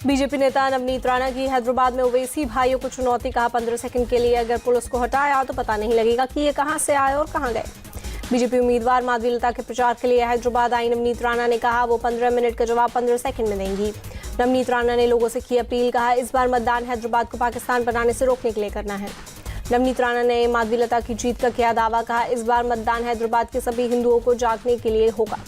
BJP नेता नवनीत राणा की हैदराबाद में ओवैसी भाइयों को चुनौती, कहा 15 सेकंड के लिए अगर पुलिस को हटाया तो पता नहीं लगेगा कि ये कहां से आए और कहां गए। बीजेपी उम्मीदवार माधवीलता के प्रचार के लिए हैदराबाद आई नवनीत राणा ने कहा वो 15 मिनट का जवाब 15 सेकंड में देंगी। नवनीत राणा ने लोगों से की अपील, कहा इस बार मतदान हैदराबाद को पाकिस्तान बनाने से रोकने के लिए करना है। नवनीत राणा ने माधवीलता की जीत का किया दावा, कहा इस बार मतदान हैदराबाद के सभी हिंदुओं को जागने के लिए होगा।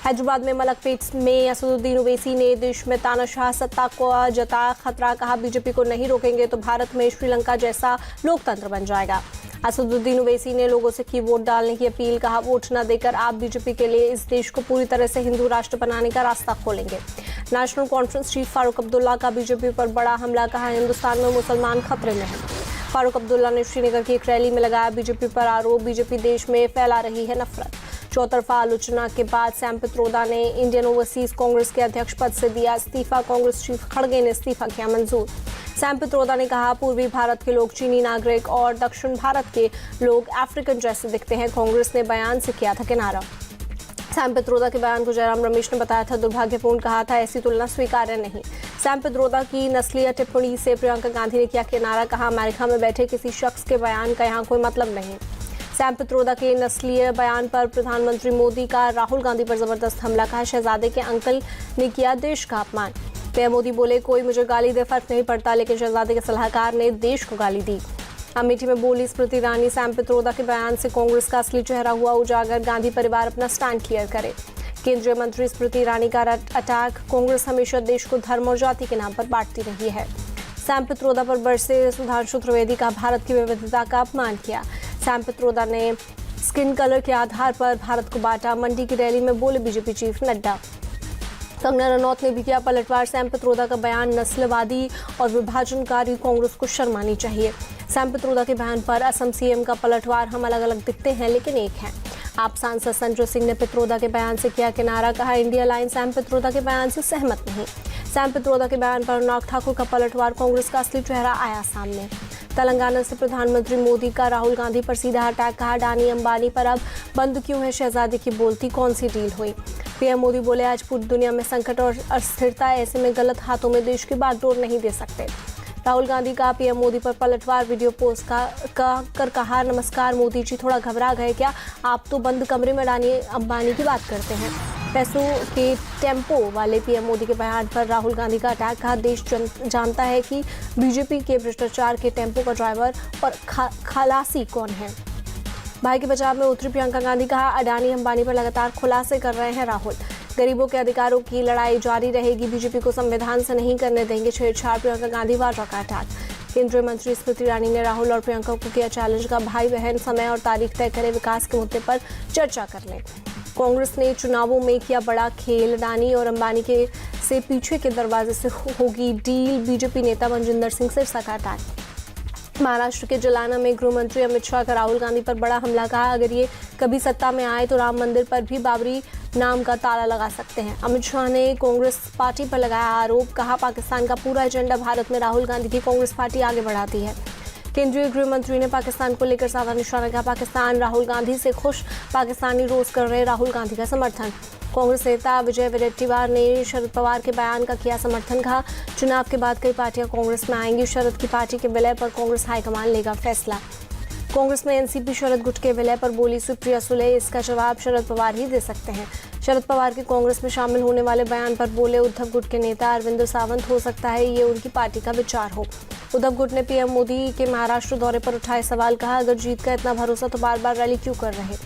हैदराबाद में मलकपेट में असदुद्दीन ओवैसी ने देश में तानाशाह सत्ता को जताया खतरा, कहा बीजेपी को नहीं रोकेंगे तो भारत में श्रीलंका जैसा लोकतंत्र बन जाएगा। असदुद्दीन ओवैसी ने लोगों से की वोट डालने की अपील, कहा वोट न देकर आप बीजेपी के लिए इस देश को पूरी तरह से हिंदू राष्ट्र बनाने का रास्ता खोलेंगे। National conference chief Farooq Abdullah का बीजेपी पर बड़ा हमला, कहा हिंदुस्तान में मुसलमान खतरे में है। फारूक अब्दुल्ला ने श्रीनगर की एक रैली में लगाया बीजेपी पर आरोप, बीजेपी देश में फैला रही है नफरत। चौतरफा आलोचना के बाद सैम पित्रोदा ने इंडियन ओवरसीज कांग्रेस के अध्यक्ष पद से दिया इस्तीफा, कांग्रेस चीफ खड़गे ने इस्तीफा किया मंजूर। सैम पित्रोदा ने कहा पूर्वी भारत के लोग चीनी नागरिक और दक्षिण भारत के लोग अफ्रीकन जैसे दिखते हैं, कांग्रेस ने बयान से किया था किनारा। सैम पित्रोदा के बयान को जयराम रमेश ने बताया था दुर्भाग्यपूर्ण, कहा था ऐसी तुलना स्वीकार्य नहीं। सैम पित्रोदा की नस्लीय टिप्पणी से प्रियंका गांधी ने किया किनारा, कहा अमेरिका में बैठे किसी शख्स के बयान का यहाँ कोई मतलब नहीं। सैम पित्रोदा के नस्लीय बयान पर प्रधानमंत्री मोदी का राहुल गांधी पर जबरदस्त हमला, कहा शहजादे के अंकल ने किया देश का अपमान। पीएम मोदी बोले कोई मुझे गाली दे फर्क नहीं पड़ता, लेकिन शहजादे के सलाहकार ने देश को गाली दी। अमेठी में बोली स्मृति ईरानी, सैम पित्रोदा के बयान से कांग्रेस का असली चेहरा हुआ उजागर, गांधी परिवार अपना स्टैंड क्लियर करे। केंद्रीय मंत्री स्मृति ईरानी का अटैक, कांग्रेस हमेशा देश को धर्म और जाति के नाम पर बांटती रही है। सैम पित्रोदा पर बरसे सुधांशु त्रिवेदी का भारत की विविधता का अपमान किया। सैम पित्रोदा ने स्किन कलर के आधार पर भारत को बांटा, मंडी की रैली में बोले बीजेपी चीफ नड्डा। कंगना रनौत ने भी किया पलटवार, सैम पित्रोदा का बयान नस्लवादी और विभाजनकारी, कांग्रेस को शर्म आनी चाहिए। सैम पित्रोदा के बयान पर असम सीएम का पलटवार, हम अलग अलग दिखते हैं लेकिन एक हैं। आप सांसद संजय सिंह ने पित्रोदा के बयान से किया किनारा, कहा इंडिया लाइन सैम पित्रोदा के बयान से सहमत नहीं। सैम पित्रोदा के बयान पर अनुराग ठाकुर का पलटवार, कांग्रेस का असली चेहरा आया सामने। तेलंगाना से प्रधानमंत्री मोदी का राहुल गांधी पर सीधा अटैक, कहा अडानी अंबानी पर अब बंद क्यों है शहजादी की बोलती, कौन सी डील हुई। पीएम मोदी बोले आज पूरी दुनिया में संकट और अस्थिरता है, ऐसे में गलत हाथों में देश की बागडोर नहीं दे सकते। राहुल गांधी का पीएम मोदी पर पलटवार, वीडियो पोस्ट कर कहा नमस्कार मोदी जी, थोड़ा घबरा गए क्या, आप तो बंद कमरे में अडानी अंबानी की बात करते हैं। पैसों के टेम्पो वाले पीएम मोदी के बयान पर राहुल गांधी का अटैक, कहा देश जानता है कि बीजेपी के भ्रष्टाचार के टेम्पो का ड्राइवर और खलासी कौन है। भाई के बचाव में उतरी प्रियंका गांधी, कहा अडानी अंबानी पर लगातार खुलासे कर रहे हैं राहुल। गरीबों के अधिकारों की लड़ाई जारी रहेगी, बीजेपी को संविधान से नहीं करने देंगे छेड़छाड़, प्रियंका गांधी वाड्रा का अटैक। केंद्रीय मंत्री स्मृति ईरानी ने राहुल और प्रियंका को किया चैलेंज, का भाई बहन समय और तारीख तय करें, विकास के मुद्दे पर चर्चा कर लें। कांग्रेस ने चुनावों में किया बड़ा खेल, अडानी और अंबानी के से पीछे के दरवाजे से होगी डील, बीजेपी नेता मनजिंदर सिंह सिरसा का अटैक। महाराष्ट्र के जलाना में गृह मंत्री अमित शाह का राहुल गांधी पर बड़ा हमला, कहा अगर ये कभी सत्ता में आए तो राम मंदिर पर भी बाबरी नाम का ताला लगा सकते हैं। अमित शाह ने कांग्रेस पार्टी पर लगाया आरोप, कहा पाकिस्तान का पूरा एजेंडा भारत में राहुल गांधी की कांग्रेस पार्टी आगे बढ़ाती है। केंद्रीय गृह मंत्री ने पाकिस्तान को लेकर साधा निशाना, कहा पाकिस्तान राहुल गांधी से खुश, पाकिस्तानी रोज कर रहे राहुल गांधी का समर्थन। कांग्रेस नेता विजय वडेट्टीवार ने शरद पवार के बयान का किया समर्थन, कहा चुनाव के बाद कई पार्टियां कांग्रेस में आएंगी, शरद की पार्टी के विलय पर कांग्रेस हाईकमान लेगा फैसला। कांग्रेस में एनसीपी शरद गुट के विलय पर बोली सुप्रिया सुले, इसका जवाब शरद पवार ही दे सकते हैं। शरद पवार के कांग्रेस में शामिल होने वाले बयान पर बोले उद्धव गुट के नेता अरविंद सावंत, हो सकता है ये उनकी पार्टी का विचार हो। उद्धव गुट ने पीएम मोदी के महाराष्ट्र दौरे पर उठाए सवाल, कहा अगर जीत का इतना भरोसा तो बार बार रैली क्यों कर रहे।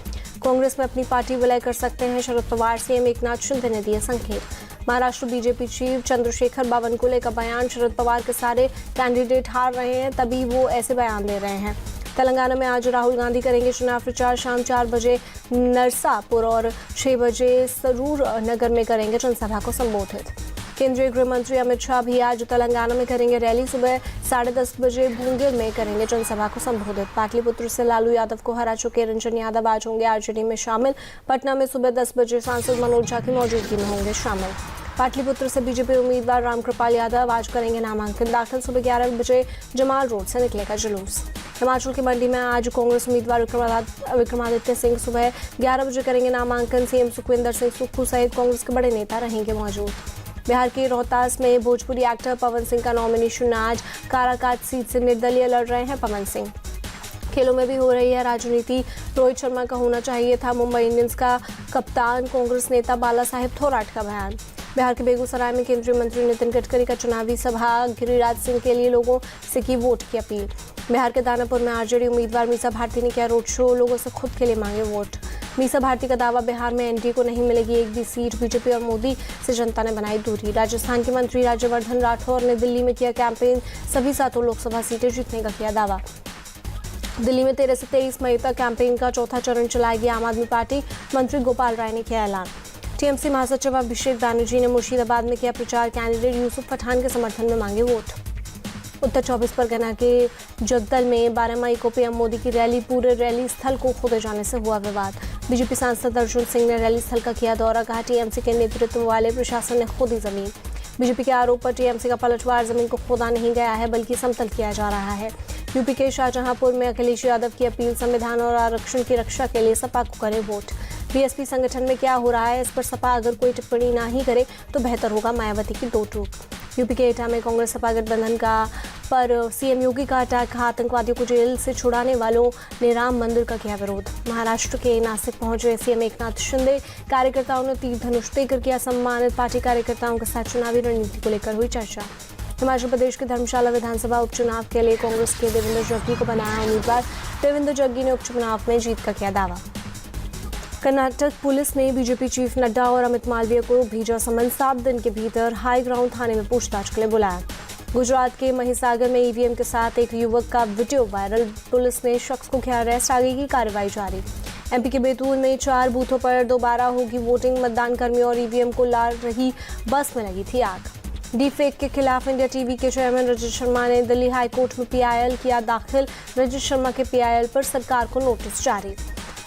कांग्रेस में अपनी पार्टी विलय कर सकते हैं शरद पवार, सीएम एकनाथ शिंदे ने दिए संकेत। महाराष्ट्र बीजेपी चीफ चंद्रशेखर बावनकुले का बयान, शरद पवार के सारे कैंडिडेट हार रहे हैं तभी वो ऐसे बयान दे रहे हैं। तेलंगाना में आज राहुल गांधी करेंगे चुनाव प्रचार, शाम 4 बजे नरसापुर और 6 बजे सरूर नगर में करेंगे जनसभा को संबोधित। केंद्रीय गृह मंत्री अमित शाह भी आज तेलंगाना में करेंगे रैली, सुबह 10:30 बजे मुंगेर में करेंगे जनसभा को संबोधित। पाटलिपुत्र से लालू यादव को हरा चुके रंजन यादव आज होंगे आरजेडी में शामिल। पटना में सुबह 10 बजे सांसद मनोज झा की मौजूदगी में होंगे शामिल। पाटलिपुत्र से बीजेपी उम्मीदवार रामकृपाल यादव आज करेंगे नामांकन दाखिल, सुबह 11 बजे जमाल रोड से निकलेगा जुलूस। हिमाचल की मंडी में आज कांग्रेस उम्मीदवार विक्रमादित्य सिंह सुबह 11 बजे करेंगे नामांकन, सीएम सुखविंदर सिंह सुक्खू सहित कांग्रेस के बड़े नेता रहेंगे मौजूद। बिहार के रोहतास में भोजपुरी एक्टर पवन सिंह का नॉमिनेशन आज। काराकाट सीट से निर्दलीय लड़ रहे हैं पवन सिंह। खेलों में भी हो रही है राजनीति। रोहित शर्मा का होना चाहिए था मुंबई इंडियंस का कप्तान, कांग्रेस नेता बाला साहेब थोराट का बयान। बिहार के बेगूसराय में केंद्रीय मंत्री नितिन गडकरी का चुनावी सभा। गिरिराज सिंह के लिए लोगों से की वोट की अपील। बिहार के दानापुर में आरजेडी उम्मीदवार मीसा भारती ने किया रोड शो, लोगों से खुद के लिए मांगे वोट। मीसा भारती का दावा, बिहार में एनडीए को नहीं मिलेगी एक भी सीट, बीजेपी और मोदी से जनता ने बनाई दूरी। राजस्थान के मंत्री राज्यवर्धन राठौर ने दिल्ली में किया कैंपेन, सभी 7 लोकसभा सीटें जीतने का किया दावा। दिल्ली में 13 से 23 मई तक कैंपेन का चौथा चरण चलाएगी आम आदमी पार्टी, मंत्री गोपाल राय ने किया ऐलान। टीएमसी महासचिव अभिषेक बैनर्जी ने मुर्शिदाबाद में किया प्रचार, कैंडिडेट यूसुफ पठान के समर्थन में मांगे वोट। उत्तर 24 परगना के जगदल में 12 मई को पीएम मोदी की रैली, पूरे रैली स्थल को खोदे जाने से हुआ विवाद। बीजेपी सांसद अर्जुन सिंह ने रैली स्थल का किया दौरा, कहा टीएमसी के नेतृत्व वाले प्रशासन ने खोदी जमीन। बीजेपी के आरोप पर टीएमसी का पलटवार, जमीन को खोदा नहीं गया है बल्कि समतल किया जा रहा है। यूपी के शाहजहांपुर में अखिलेश यादव की अपील, संविधान और आरक्षण की रक्षा के लिए सपा को करे वोट। बीएसपी संगठन में क्या हो रहा है, इस पर सपा अगर कोई टिप्पणी ना ही करे तो बेहतर होगा, मायावती की दो टूक। यूपी के एटा में कांग्रेस सपा गठबंधन का पर सीएम योगी का अटैक, आतंकवादियों को जेल से छुड़ाने वालों ने राम मंदिर का किया विरोध। महाराष्ट्र के नासिक पहुंचे सीएम एकनाथ शिंदे, कार्यकर्ताओं ने तीर धनुष देकर किया सम्मानित। पार्टी कार्यकर्ताओं के साथ चुनावी रणनीति को लेकर हुई चर्चा। हिमाचल प्रदेश के धर्मशाला विधानसभा उपचुनाव के लिए कांग्रेस के देवेंद्र जग्गी को बनाया उम्मीदवार। देवेंद्र जग्गी ने उपचुनाव में जीत का किया दावा। कर्नाटक पुलिस ने बीजेपी चीफ नड्डा और अमित मालवीय को भेजा समन, 7 दिन के भीतर हाई ग्राउंड थाने में पूछताछ के लिए बुलाया। गुजरात के महिसागर में ईवीएम के साथ एक युवक का वीडियो वायरल, पुलिस ने शख्स को किया अरेस्ट, आगे की कार्रवाई जारी। एमपी के बैतूल में 4 बूथों पर दोबारा होगी वोटिंग, मतदान कर्मियों और ईवीएम को ला रही बस में लगी थी आग। डीफेक के खिलाफ इंडिया टीवी के चेयरमैन रजत शर्मा ने दिल्ली हाईकोर्ट में पीआईएल किया दाखिल, रजत शर्मा के पीआईएल पर सरकार को नोटिस जारी।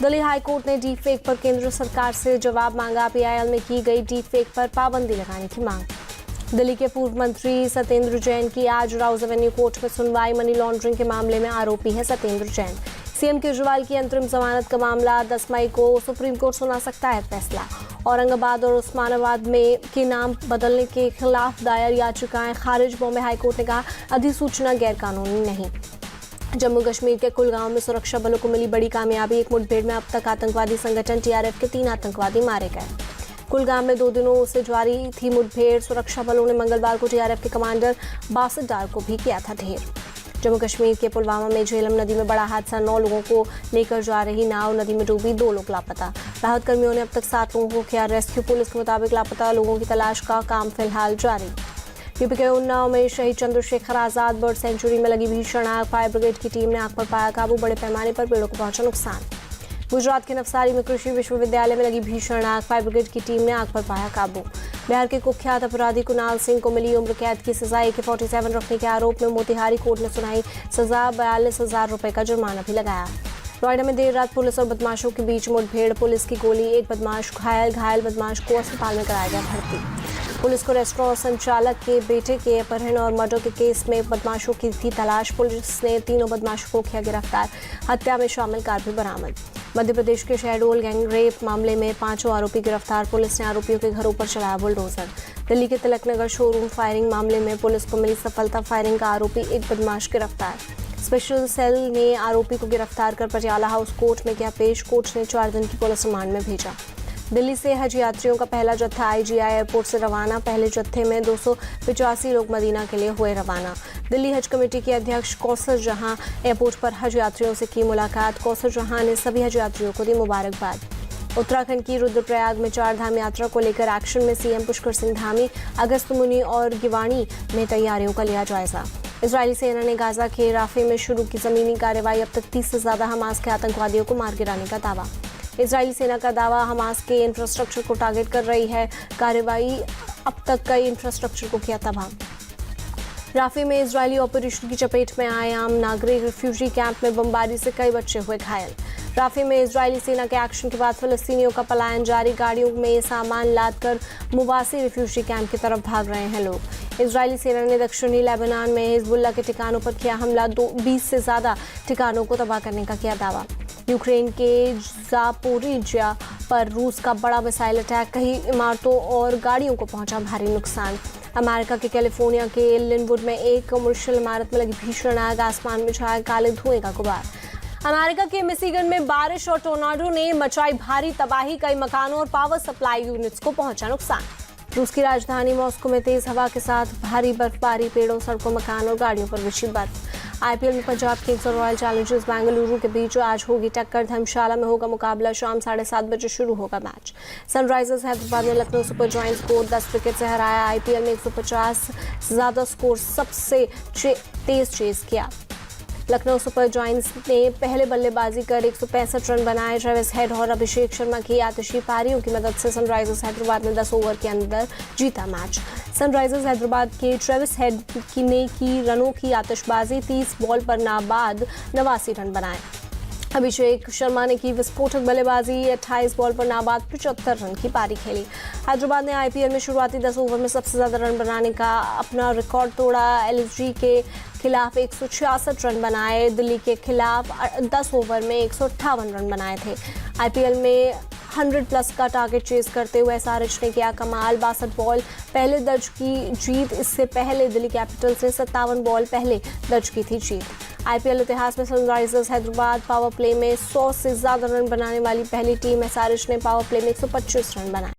दिल्ली हाईकोर्ट ने डीफेक पर केंद्र सरकार से जवाब मांगा, पीआईएल में की गई डीफेक पर पाबंदी लगाने की मांग। दिल्ली के पूर्व मंत्री सत्येंद्र जैन की आज राउज एवेन्यू कोर्ट में सुनवाई, मनी लॉन्ड्रिंग के मामले में आरोपी है सत्येंद्र जैन। सीएम केजरीवाल की अंतरिम जमानत का मामला 10 मई को सुप्रीम कोर्ट सुना सकता है फैसला। औरंगाबाद और उस्मानाबाद में के नाम बदलने के खिलाफ दायर याचिकाएं खारिज, बॉम्बे हाईकोर्ट ने कहा अधिसूचना गैरकानूनी नहीं। जम्मू कश्मीर के कुलगांव में सुरक्षा बलों को मिली बड़ी कामयाबी, एक मुठभेड़ में अब तक आतंकवादी संगठन टीआरएफ के 3 आतंकवादी मारे गए। कुलगाम में 2 दिनों से जारी थी मुठभेड़, सुरक्षा बलों ने मंगलवार को टीआरएफ के कमांडर बासित डार को भी किया था ढेर। जम्मू कश्मीर के पुलवामा में झेलम नदी में बड़ा हादसा, 9 लोगों को लेकर जा रही नाव नदी में डूबी, 2 लोग लापता। राहत कर्मियों ने अब तक 7 लोगों को किया रेस्क्यू, पुलिस के मुताबिक लापता लोगों की तलाश का काम फिलहाल जारी। यूपी के उन्नाव में शहीद चंद्रशेखर आजाद बर्ड सेंचुरी में लगी भीषण आग, फायर ब्रिगेड की टीम ने आग पर पाया काबू, बड़े पैमाने पर पेड़ों को पहुंचा नुकसान। गुजरात के नवसारी में कृषि विश्वविद्यालय में लगी भीषण आग, फायर ब्रिगेड की टीम ने आग पर पाया काबू। बिहार के कुख्यात अपराधी कुणाल सिंह को मिली उम्र कैद की सजा, AK-47 रखने के आरोप में मोतिहारी कोर्ट ने सुनाई सजा, 42,000 रुपए का जुर्माना भी लगाया। नोएडा में देर रात पुलिस और बदमाशों के बीच मुठभेड़, पुलिस की गोली, एक बदमाश घायल बदमाश को अस्पताल में कराया गया भर्ती। पुलिस को रेस्टोरेंट संचालक के बेटे के अपहरण और मर्डर के केस में बदमाशों की थी तलाश, पुलिस ने 3 बदमाशों को किया गिरफ्तार, हत्या में शामिल कार भी बरामद। मध्य प्रदेश के शहडोल गैंग रेप मामले में 5 आरोपी गिरफ्तार, पुलिस ने आरोपियों के घरों पर चलाया बुलडोजर। दिल्ली के तिलकनगर शोरूम फायरिंग मामले में पुलिस को मिली सफलता, फायरिंग का आरोपी एक बदमाश गिरफ्तार। स्पेशल सेल ने आरोपी को गिरफ्तार कर पटियाला हाउस कोर्ट में किया पेश, कोर्ट ने 4 दिन की पुलिस रिमांड में भेजा। दिल्ली से हज यात्रियों का पहला जत्था आईजीआई एयरपोर्ट से रवाना, पहले जत्थे में 285 लोग मदीना के लिए हुए रवाना। दिल्ली हज कमेटी के अध्यक्ष कौसर जहां एयरपोर्ट पर हज यात्रियों से की मुलाकात, कौसर जहां ने सभी हज यात्रियों को दी मुबारकबाद। उत्तराखंड की रुद्रप्रयाग में 4 धाम यात्रा को लेकर एक्शन में सीएम पुष्कर सिंह धामी, अगस्त मुनि और गिवानी में तैयारियों का लिया जायजा। इजरायली सेना ने गाजा के राफे में शुरू की जमीनी कार्रवाई, अब तक 30 से ज्यादा हमास के आतंकवादियों को मार गिराने का दावा। इजरायली सेना का दावा, हमास के इंफ्रास्ट्रक्चर को टारगेट कर रही है कार्रवाई, अब तक कई इंफ्रास्ट्रक्चर को किया तबाह। राफे में इजरायली ऑपरेशन की चपेट में आए आम नागरिक, रिफ्यूजी कैंप में बमबारी से कई बच्चे हुए घायल। राफे में इजरायली सेना के एक्शन के बाद फिलिस्तीनियों का पलायन जारी, गाड़ियों में सामान लादकर मुवासी रिफ्यूजी कैंप की तरफ भाग रहे हैं लोग। इजरायली सेना ने दक्षिणी लेबनान में हिजबुल्लाह के ठिकानों पर किया हमला। 20 से ज्यादा ठिकानों को तबाह करने का किया दावा। यूक्रेन के ज़ापोरिजिया पर रूस का बड़ा मिसाइल अटैक, कई इमारतों और गाड़ियों को पहुंचा भारी नुकसान। अमेरिका के कैलिफोर्निया के लिनवुड में एक कमर्शियल इमारत में लगी भीषण आग, आसमान में छाया काले धुएं का गुबार। अमेरिका के मिशिगन में बारिश और टोर्नाडो ने मचाई भारी तबाही, कई मकानों और पावर सप्लाई यूनिट्स को पहुंचा नुकसान। रूस की राजधानी मॉस्को में तेज हवा के साथ भारी बर्फबारी, पेड़ों, सड़कों, मकान और गाड़ियों पर बिछी बर्फ। आईपीएल में पंजाब किंग्स और रॉयल चैलेंजर्स बेंगलुरु के बीच आज होगी टक्कर। धर्मशाला में होगा मुकाबला, शाम 7:30 बजे शुरू होगा मैच। सनराइजर्स हैदराबाद ने लखनऊ सुपर जायंट्स को 10 विकेट से हराया। आईपीएल में 150 से ज्यादा स्कोर सबसे तेज चेज किया। लखनऊ सुपर जायंट्स ने पहले बल्लेबाजी कर 165 रन बनाए। ट्रेविस हेड और अभिषेक शर्मा की आतिशी पारियों की मदद से सनराइजर्स हैदराबाद ने 10 ओवर के अंदर जीता मैच। सनराइजर्स हैदराबाद के ट्रेविस हेड ने की रनों की आतिशबाजी, 30 बॉल पर नाबाद 89 रन बनाए। अभिषेक शर्मा ने की विस्फोटक बल्लेबाजी, 28 बॉल पर नाबाद 75 रन की पारी खेली। हैदराबाद ने आईपीएल में शुरुआती 10 ओवर में सबसे ज्यादा रन बनाने का अपना रिकॉर्ड तोड़ा। एलएसजी के खिलाफ 166 रन बनाए। दिल्ली के खिलाफ 10 ओवर में 158 रन बनाए थे। आईपीएल में 100+ का टारगेट चेज करते हुए एसआरएच ने किया कमाल, 62 बॉल पहले दर्ज की जीत। इससे पहले दिल्ली कैपिटल्स ने 57 बॉल पहले दर्ज की थी जीत। आईपीएल इतिहास में सनराइजर्स हैदराबाद पावर प्ले में 100 से ज्यादा रन बनाने वाली पहली टीम। एसआरएच ने पावर प्ले में 125 रन बनाए।